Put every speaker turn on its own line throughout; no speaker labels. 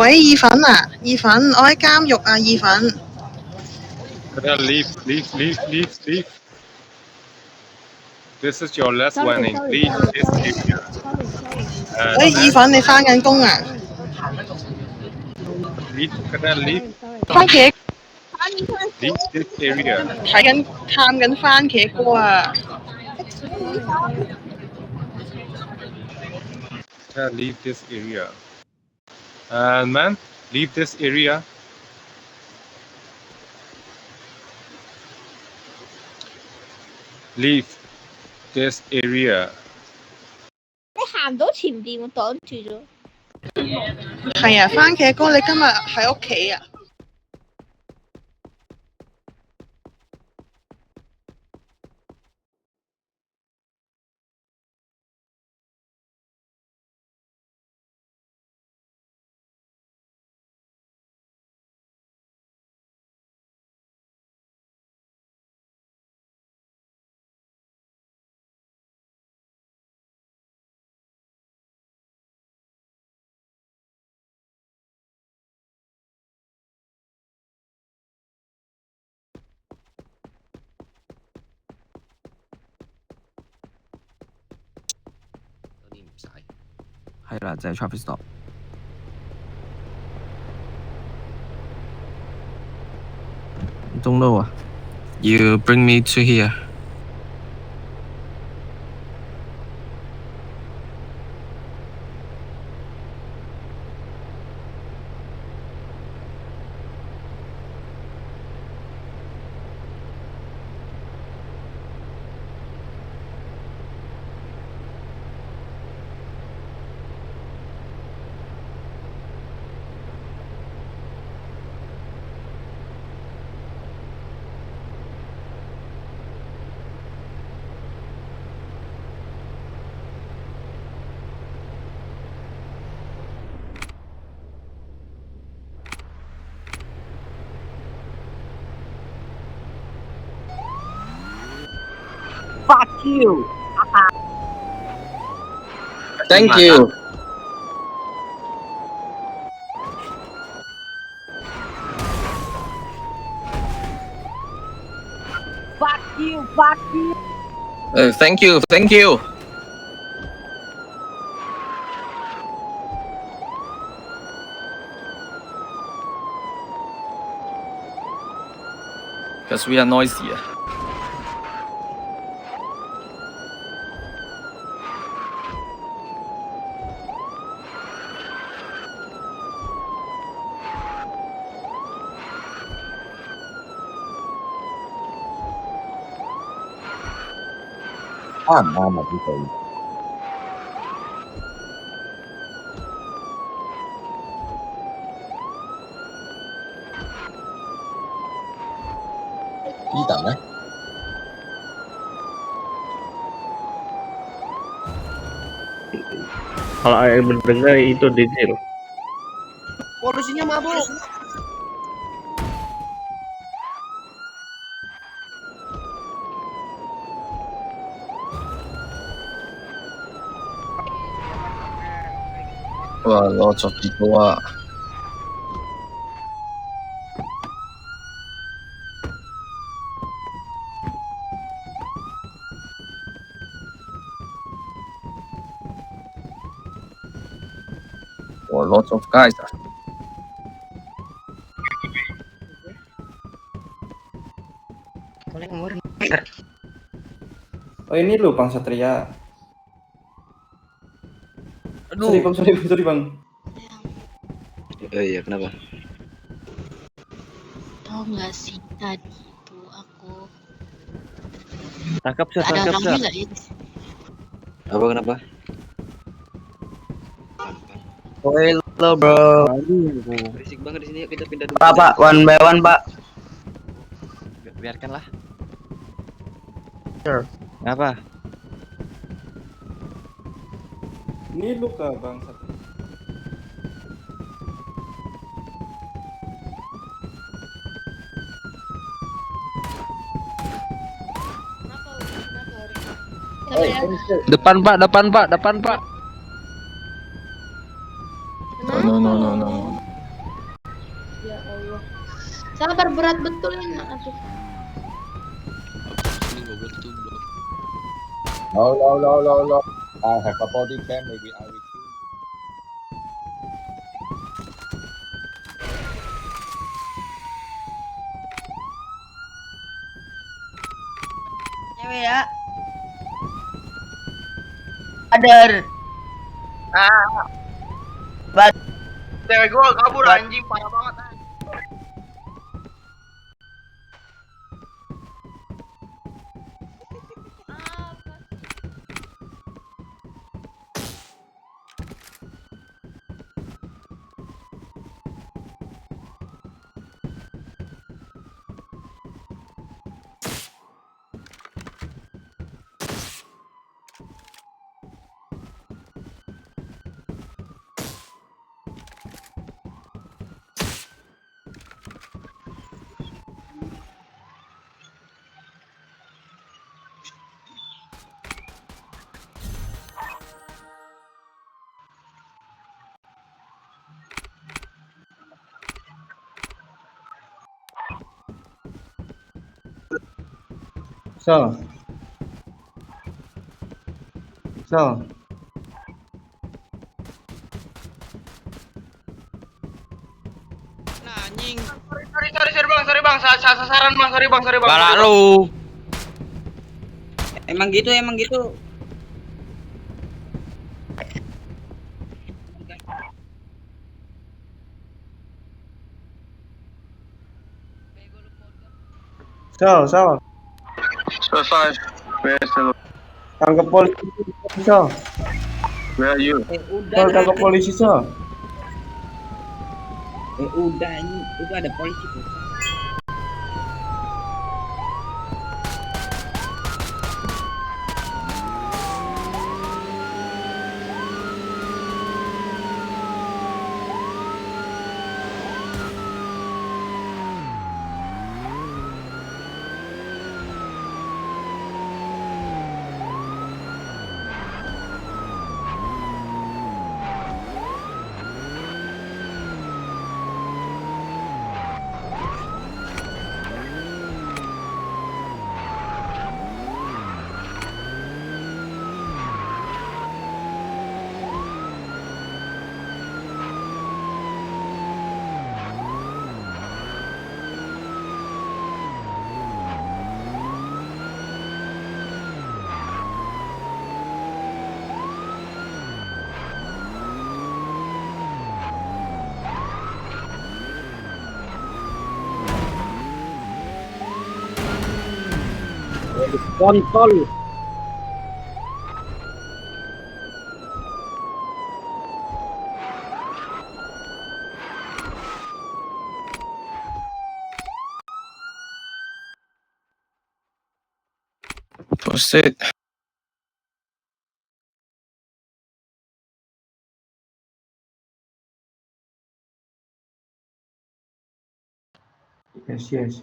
喂，意粉啊，意粉，我喺監獄啊，意粉。
Leave. This is your last warning.
Sorry,
Leave
sorry,
this
sorry,
area.
sorry.
喂，意粉，你翻緊工啊？
Leave
番茄
this area.
探緊番茄歌啊！
Sorry.
Leave this area. Man, leave this area. Leave this area.
你行到前邊，我擋住咗。
係啊，番茄哥，你今日喺屋企啊？
係啦，就係 traffic stop。Don't know 啊。You bring me to here.
Fuck you.
Thank you.
Fuck you. Fuck you.
Thank you. Thank you. Because we are noisy.
啱唔啱啊？呢句Eden 呢？Kalau
yang mendengar itu Dizil.
Polusinya mabuk.
Wah, lots of people. Lots of guys.
Oh ini loh Bang Satria.
Aduh.
Sorry Bang.
Iya, kenapa?
Tahu nggak sih tadi itu aku
Tangkap Sir,
ada
tangkap
orangnya
Sir.
nggak ya?
Apa kenapa?
Oh, hello bro.
Berisik banget di sini. Yuk kita pindah dulu.
Pak, one by one pak.
Biarkanlah.
Sure.
Kenapa?
Ini luka Bang Satria.
Sabar ya.
Depan Pak, depan Pak, depan Pak.
No.
Ya Allah. Sabar berat betul ini. Aduh.
Ini goblok tuh bro.
No. I have a body cam, maybe I will kill you.
Cewek ya. Sadar. Cewek gue kabur anjing parah banget.
So.
Sorry bang, sasaran bang, sorry bang.
Balak lu. Emang gitu.
So.
Five.
Tangkap polisi. So.
Where are you?
Tangkap polisi, so.
Udah ini itu ada polisi tuh.
Kontol.
Proceed.
Yes.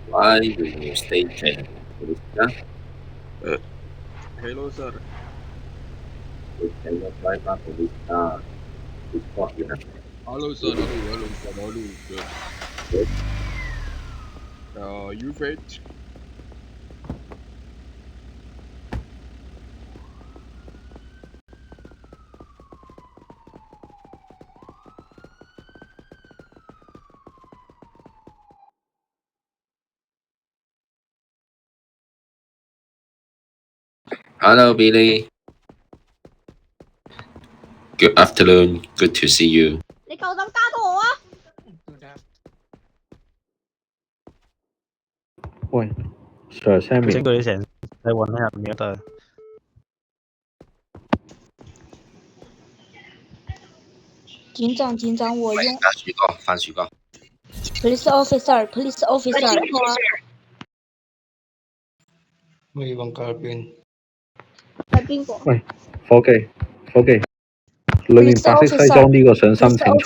Why do you stay chained?
Hello, sir.
You cannot drive up to this car. This spot, you know.
Hello, sir. Hello, sir. You wait.
Hello, Billy. Good afternoon. Good to see you.
你夠膽加到我啊？
喂，Sir Sammy，
整佢成世混喺入面得。
警長，我用
番薯哥。
police officer。
喂，黃家邊？
係邊個？
喂，伙計，裏面白色西裝呢個想申請